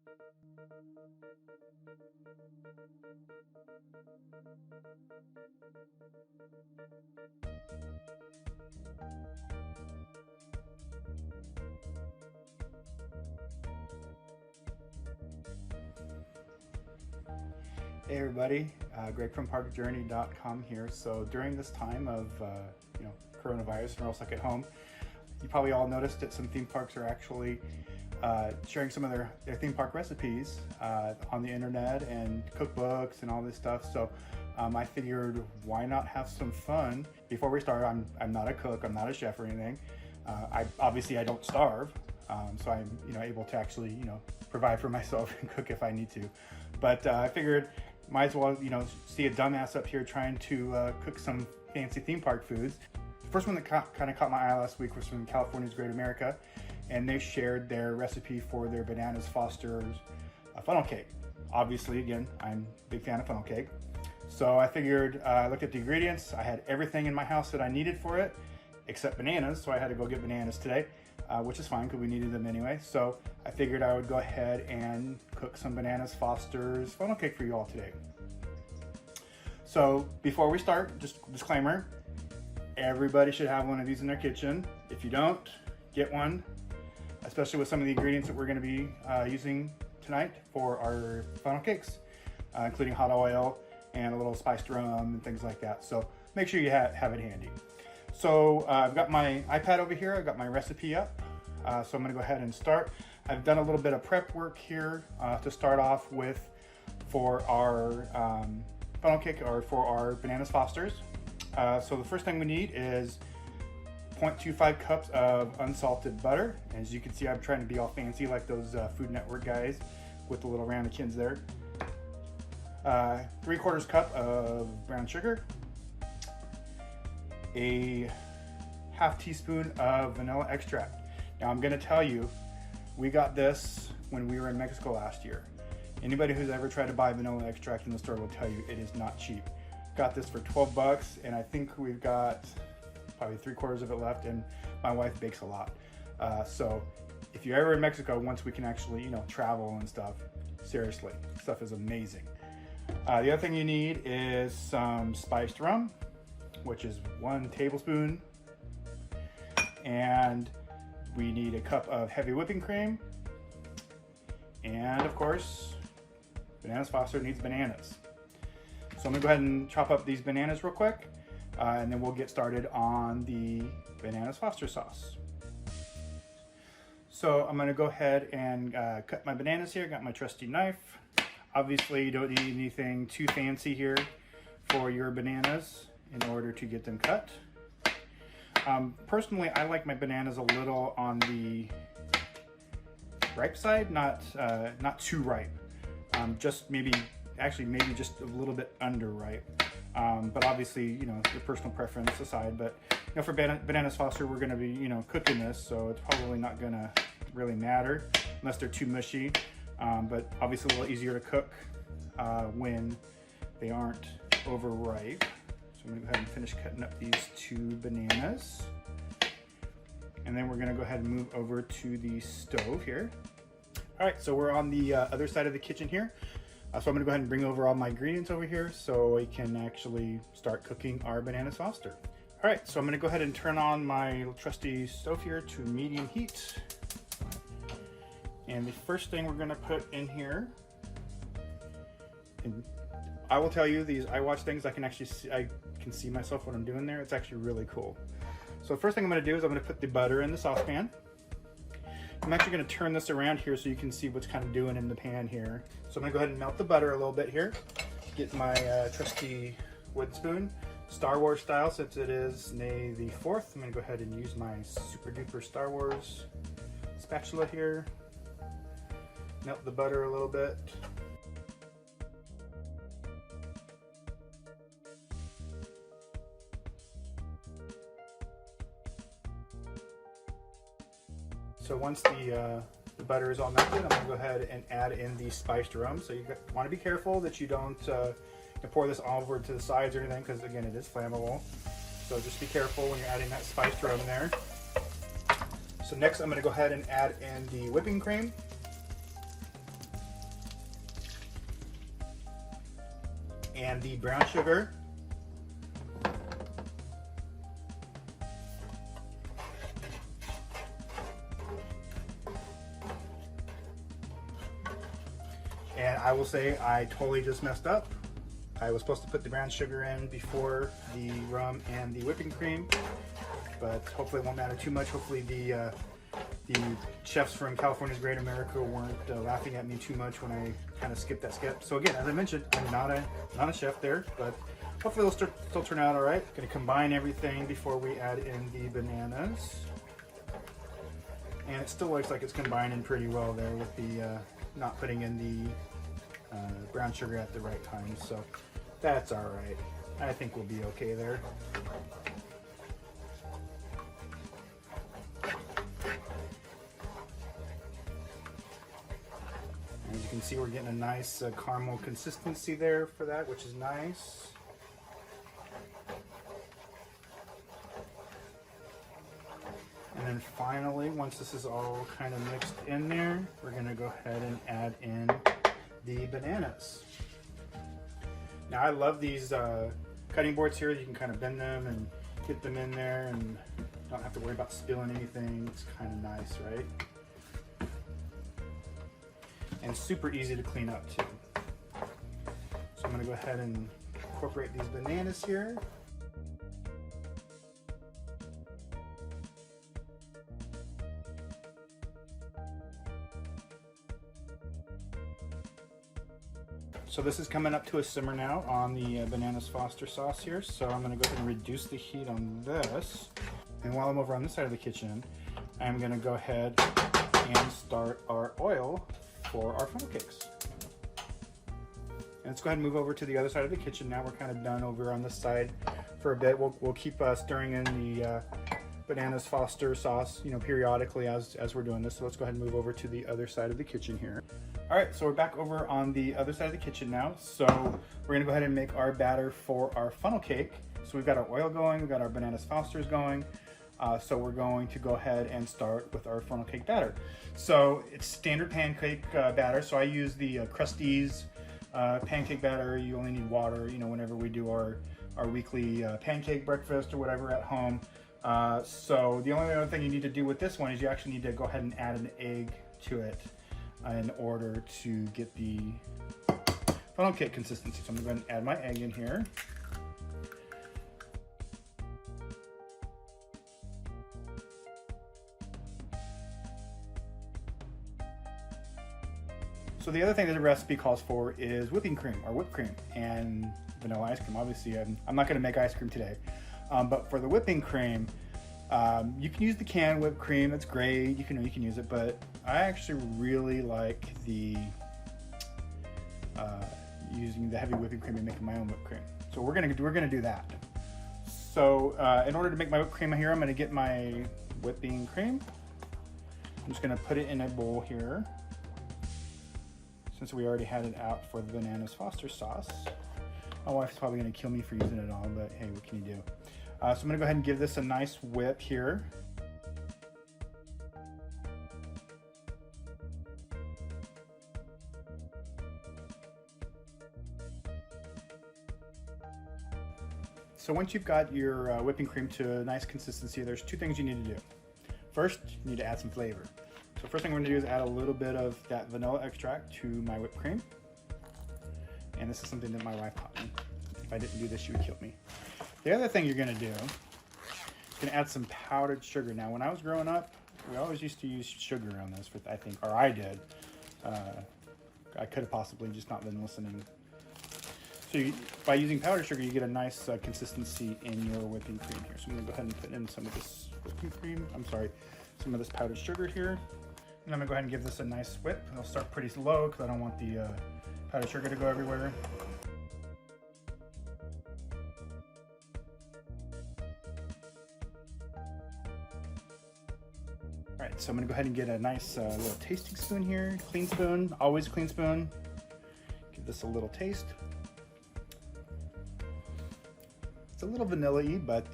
Hey everybody, Greg from parkjourney.com here. So during this time of coronavirus and we're all stuck at home, you probably all noticed that some theme parks are actually sharing some of their theme park recipes on the internet and cookbooks and all this stuff. So I figured, why not have some fun? Before we start, I'm not a cook, I'm not a chef or anything. I don't starve, so I'm able to actually provide for myself and cook if I need to. But I figured, might as well see a dumbass up here trying to cook some fancy theme park foods. The first one that kind of caught my eye last week was from California's Great America, and they shared their recipe for their Bananas Foster's funnel cake. Obviously, again, I'm a big fan of funnel cake. So I figured, I looked at the ingredients. I had everything in my house that I needed for it, except bananas, so I had to go get bananas today, which is fine because we needed them anyway. So I figured I would go ahead and cook some Bananas Foster's funnel cake for you all today. So before we start, just disclaimer, everybody should have one of these in their kitchen. If you don't, get one, especially with some of the ingredients that we're going to be using tonight for our funnel cakes, including hot oil and a little spiced rum and things like that. So make sure you have it handy. So I've got my iPad over here, I've got my recipe up, so I'm going to go ahead and start. I've done a little bit of prep work here to start off with for our funnel cake, or for our Bananas Foster's. So the first thing we need is 0.25 cups of unsalted butter. As you can see, I'm trying to be all fancy like those Food Network guys with the little ramekins there. 3/4 cup of brown sugar, a ½ teaspoon of vanilla extract. Now I'm gonna tell you, we got this when we were in Mexico last year. Anybody who's ever tried to buy vanilla extract in the store will tell you it is not cheap. Got this for 12 bucks, and I think we've got probably 3/4 of it left, and my wife bakes a lot. So if you're ever in Mexico, once we can actually travel and stuff, seriously, stuff is amazing. The other thing you need is some spiced rum, which is 1 tablespoon, and we need a cup of heavy whipping cream, and of course, Bananas Foster needs bananas. So I'm gonna go ahead and chop up these bananas real quick, and then we'll get started on the Bananas Foster sauce. So I'm gonna go ahead and cut my bananas here. Got my trusty knife. Obviously, you don't need anything too fancy here for your bananas in order to get them cut. Personally, I like my bananas a little on the ripe side, not too ripe. Just maybe just a little bit under ripe. But obviously, your personal preference aside. But for Bananas Foster, we're going to be cooking this, so it's probably not going to really matter unless they're too mushy. But obviously a little easier to cook when they aren't overripe. So I'm gonna go ahead and finish cutting up these 2 bananas. And then we're gonna go ahead and move over to the stove here. All right, so we're on the other side of the kitchen here. So I'm gonna go ahead and bring over all my ingredients over here so we can actually start cooking our Bananas Foster. All right, so I'm gonna go ahead and turn on my trusty stove here to medium heat. And the first thing we're gonna put in here, and I will tell you, these iWatch things, I can see myself when I'm doing there. It's actually really cool. So the first thing I'm gonna do is I'm gonna put the butter in the saucepan. I'm actually gonna turn this around here so you can see what's kind of doing in the pan here. So I'm gonna go ahead and melt the butter a little bit here. Get my trusty wood spoon, Star Wars style, since it is May the 4th. I'm gonna go ahead and use my super duper Star Wars spatula here. Melt the butter a little bit. So once the butter is all melted, I'm gonna go ahead and add in the spiced rum. So you want to be careful that you don't pour this all over to the sides or anything, because again, it is flammable. So just be careful when you're adding that spiced rum there. So next I'm gonna go ahead and add in the whipping cream. and the brown sugar. And I will say I totally just messed up. I was supposed to put the brown sugar in before the rum and the whipping cream, but hopefully it won't matter too much. Hopefully the chefs from California's Great America weren't laughing at me too much when I kind of skipped that step. So again, as I mentioned, I'm not a chef there, but hopefully it'll still turn out all right. Going to combine everything before we add in the bananas. And it still looks like it's combining pretty well there with the not putting in the brown sugar at the right time, so that's all right. I think we'll be okay there. As you can see, we're getting a nice caramel consistency there for that, which is nice. And then finally, once this is all kind of mixed in there, we're going to go ahead and add in the bananas. Now I love these cutting boards here. You can kind of bend them and get them in there and don't have to worry about spilling anything. It's kind of nice, right? And super easy to clean up too. So I'm going to go ahead and incorporate these bananas here. So this is coming up to a simmer now on the bananas Foster sauce here. So I'm gonna go ahead and reduce the heat on this. And while I'm over on this side of the kitchen, I'm gonna go ahead and start our oil for our funnel cakes. And let's go ahead and move over to the other side of the kitchen now. We're kind of done over on this side for a bit. We'll keep stirring in the bananas Foster sauce, you know, periodically as we're doing this. So let's go ahead and move over to the other side of the kitchen here. All right, so we're back over on the other side of the kitchen now. So we're gonna go ahead and make our batter for our funnel cake. So we've got our oil going, we've got our bananas Fosters going. So we're going to go ahead and start with our funnel cake batter. So it's standard pancake batter. So I use the Krusteaz pancake batter. You only need water, you know, whenever we do our weekly pancake breakfast or whatever at home. So the only other thing you need to do with this one is you actually need to go ahead and add an egg to it in order to get the funnel cake consistency. So I'm going to go ahead and add my egg in here. So the other thing that the recipe calls for is whipping cream or whipped cream and vanilla ice cream. Obviously, I'm not going to make ice cream today, but for the whipping cream, you can use the canned whipped cream. It's great. You can use it, but I actually really like the using the heavy whipping cream and making my own whipped cream. So we're gonna do that. So in order to make my whipped cream here, I'm gonna get my whipping cream. I'm just gonna put it in a bowl here, since we already had it out for the bananas Foster sauce. My wife's probably gonna kill me for using it all, but hey, what can you do? So I'm gonna go ahead and give this a nice whip here. So once you've got your whipping cream to a nice consistency, there's two things you need to do. First, you need to add some flavor. So first thing we're gonna do is add a little bit of that vanilla extract to my whipped cream. And this is something that my wife taught me. If I didn't do this, she would kill me. The other thing you're gonna do is gonna add some powdered sugar. Now, when I was growing up, we always used to use sugar on this, I think, or I did. I could have possibly just not been listening. So by using powdered sugar, you get a nice consistency in your whipping cream here. So I'm gonna go ahead and put in some of this whipping cream. Some of this powdered sugar here. And I'm gonna go ahead and give this a nice whip. I'll start pretty slow because I don't want the powdered sugar to go everywhere. All right, so I'm gonna go ahead and get a nice little tasting spoon here. Clean spoon, always a clean spoon. Give this a little taste. It's a little vanilla-y, but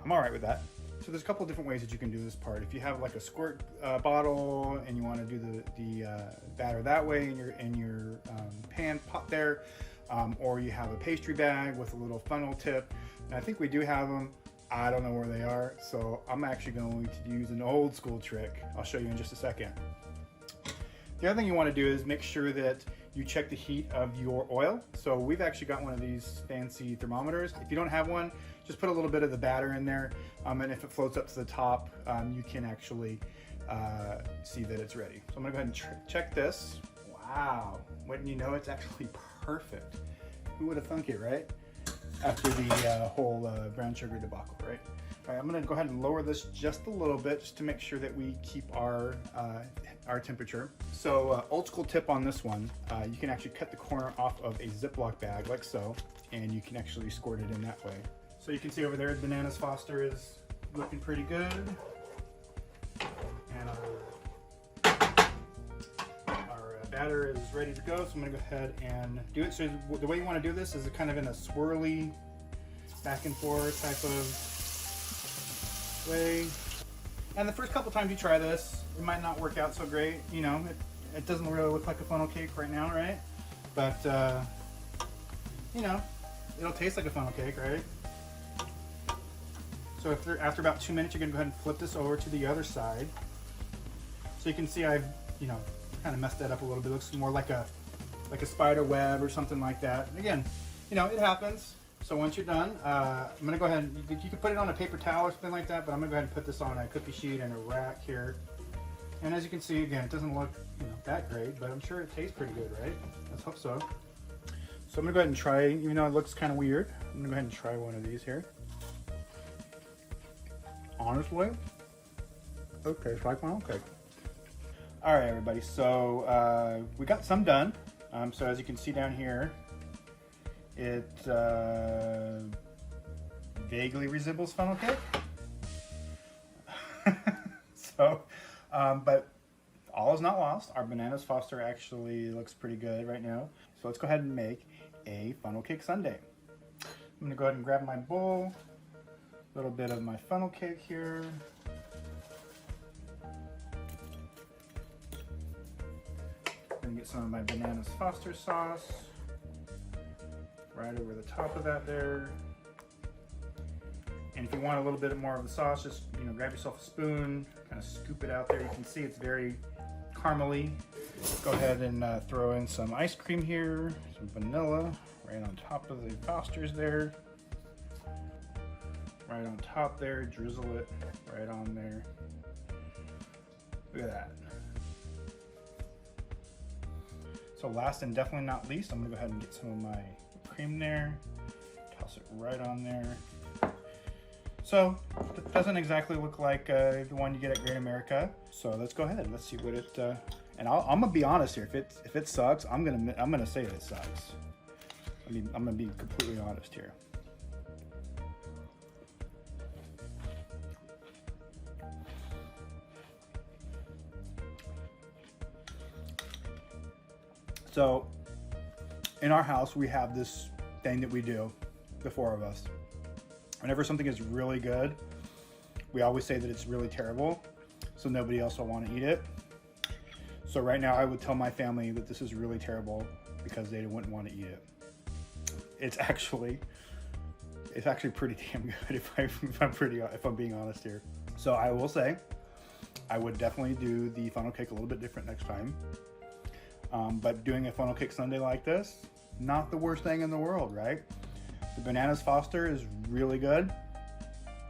I'm all right with that. So there's a couple of different ways that you can do this part. If you have like a squirt bottle and you want to do the batter that way in your pan pot there, or you have a pastry bag with a little funnel tip. And I think we do have them. I don't know where they are, so I'm actually going to use an old school trick. I'll show you in just a second. The other thing you want to do is make sure that you check the heat of your oil. So we've actually got one of these fancy thermometers. If you don't have one, just put a little bit of the batter in there, and if it floats up to the top, you can actually see that it's ready. So I'm gonna go ahead and check this. Wow, wouldn't you know, it's actually perfect. Who would have thunk it, right? After the whole brown sugar debacle, right? All right, I'm gonna go ahead and lower this just a little bit just to make sure that we keep our temperature. So old school tip on this one, you can actually cut the corner off of a Ziploc bag like so, and you can actually squirt it in that way. So you can see over there, the Bananas Foster is looking pretty good. And our batter is ready to go, so I'm gonna go ahead and do it. So the way you wanna do this is kind of in a swirly, back and forth type of way. And the first couple times you try this, it might not work out so great. You know, it doesn't really look like a funnel cake right now, right? But, you know, it'll taste like a funnel cake, right? So after about 2 minutes, you're gonna go ahead and flip this over to the other side. So you can see I've, you know, kind of messed that up a little bit. It looks more like a spider web or something like that. And again, you know, it happens. So once you're done, I'm gonna go ahead and, you can put it on a paper towel or something like that, but I'm gonna go ahead and put this on a cookie sheet and a rack here. And as you can see, again, it doesn't look, you know, that great, but I'm sure it tastes pretty good, right? Let's hope so. So I'm gonna go ahead and try, even though it looks kind of weird, I'm gonna go ahead and try one of these here. Honestly, it tastes like funnel cake. All right, everybody, so we got some done. So as you can see down here, it vaguely resembles funnel cake. So, but all is not lost. Our Bananas Foster actually looks pretty good right now. So let's go ahead and make a funnel cake sundae. I'm gonna go ahead and grab my bowl, a little bit of my funnel cake here. Gonna get some of my Bananas Foster sauce right over the top of that there. And if you want a little bit more of the sauce, just, you know, grab yourself a spoon, kind of scoop it out there. You can see it's very caramely. Go ahead and throw in some ice cream here, some vanilla right on top of the Fosters there. Right on top there, drizzle it right on there. Look at that. So last and definitely not least, I'm gonna go ahead and get some of my cream there, toss it right on there. So it doesn't exactly look like the one you get at Great America. So let's go ahead, let's see what it, and I'm gonna be honest here, if it sucks, I'm gonna say it sucks. I mean, I'm gonna be completely honest here. So in our house, we have this thing that we do, the four of us. Whenever something is really good, we always say that it's really terrible, so nobody else will want to eat it. So right now I would tell my family that this is really terrible because they wouldn't want to eat it. It's actually pretty damn good if I'm being honest here. So I will say, I would definitely do the funnel cake a little bit different next time. But doing a funnel cake sundae like this, not the worst thing in the world, right? The Bananas Foster is really good.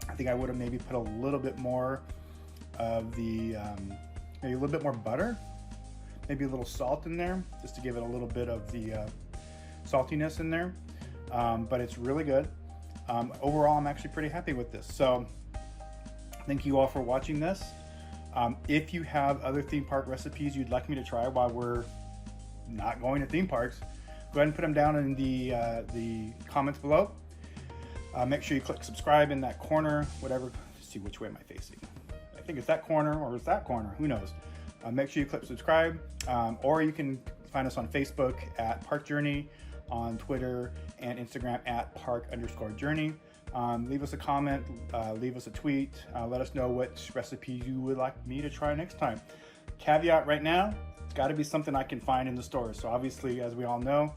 I think I would have maybe put a little bit more of the, maybe a little bit more butter, maybe a little salt in there, just to give it a little bit of the saltiness in there. But it's really good. Overall, I'm actually pretty happy with this. So thank you all for watching this. If you have other theme park recipes you'd like me to try while we're not going to theme parks, go ahead and put them down in the comments below. Make sure you click subscribe in that corner, whatever. Let's see which way am I facing. I think it's that corner or it's that corner, who knows. Make sure you click subscribe, or you can find us on Facebook at Park Journey, on Twitter and Instagram at Park_Journey. Leave us a comment, leave us a tweet, let us know which recipes you would like me to try next time. Caveat right now, it's got to be something I can find in the stores. So obviously, as we all know,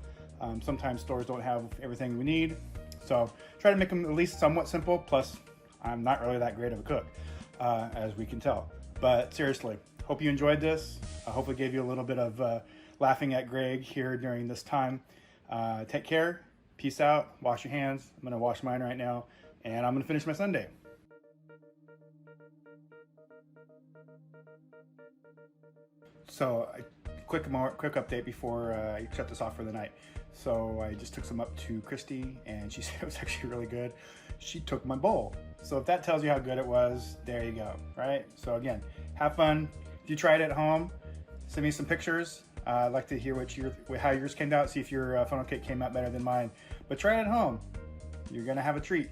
Sometimes stores don't have everything we need, so try to make them at least somewhat simple. Plus, I'm not really that great of a cook, as we can tell. But seriously, hope you enjoyed this. I hope it gave you a little bit of laughing at Greg here during this time. Take care. Peace out. Wash your hands. I'm gonna wash mine right now, and I'm gonna finish my sundae. So, quick update before I shut this off for the night. So I just took some up to Christy, and she said it was actually really good. She took my bowl. So if that tells you how good it was, there you go, right? So again, have fun. If you try it at home, send me some pictures. I'd like to hear how yours came out. See if your funnel cake came out better than mine. But try it at home. You're gonna have a treat.